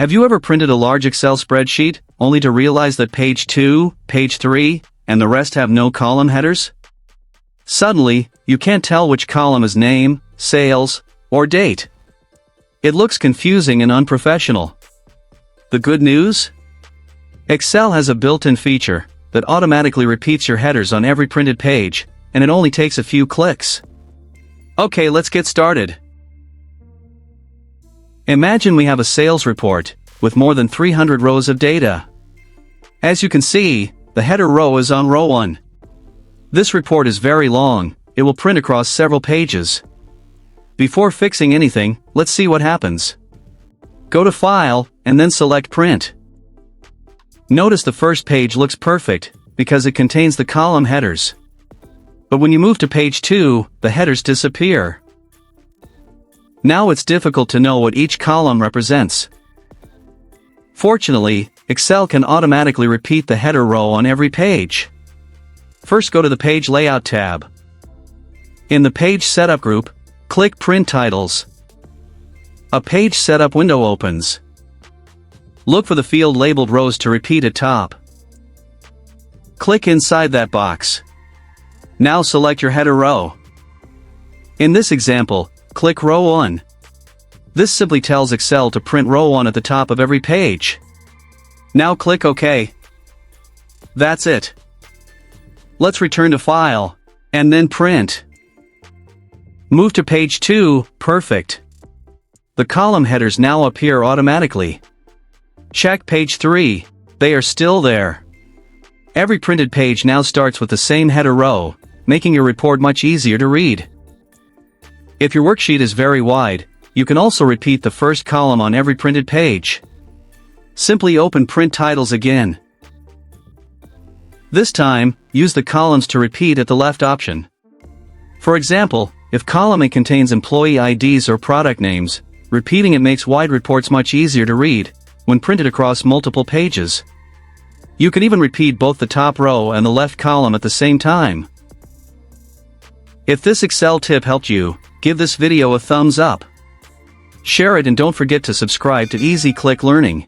Have you ever printed a large Excel spreadsheet, only to realize that page 2, page 3, and the rest have no column headers? Suddenly, you can't tell which column is name, sales, or date. It looks confusing and unprofessional. The good news? Excel has a built-in feature that automatically repeats your headers on every printed page, and it only takes a few clicks. Okay, let's get started. Imagine we have a sales report with more than 300 rows of data. As you can see, the header row is on row 1. This report is very long. It will print across several pages. Before fixing anything, let's see what happens. Go to File, and then select Print. Notice the first page looks perfect, because it contains the column headers. But when you move to page 2, the headers disappear. Now it's difficult to know what each column represents. Fortunately, Excel can automatically repeat the header row on every page. First, go to the Page Layout tab. In the Page Setup group, click Print Titles. A Page Setup window opens. Look for the field labeled Rows to repeat at top. Click inside that box. Now select your header row. In this example, click Row 1. This simply tells Excel to print Row 1 at the top of every page. Now click OK. That's it. Let's return to File, and then Print. Move to page 2, perfect. The column headers now appear automatically. Check page 3, they are still there. Every printed page now starts with the same header row, making your report much easier to read. If your worksheet is very wide, you can also repeat the first column on every printed page. Simply open Print Titles again. This time, use the columns to repeat at the left option. For example, if column A contains employee IDs or product names, repeating it makes wide reports much easier to read when printed across multiple pages. You can even repeat both the top row and the left column at the same time. If this Excel tip helped you, give this video a thumbs up. Share it and don't forget to subscribe to Easy Click Learning.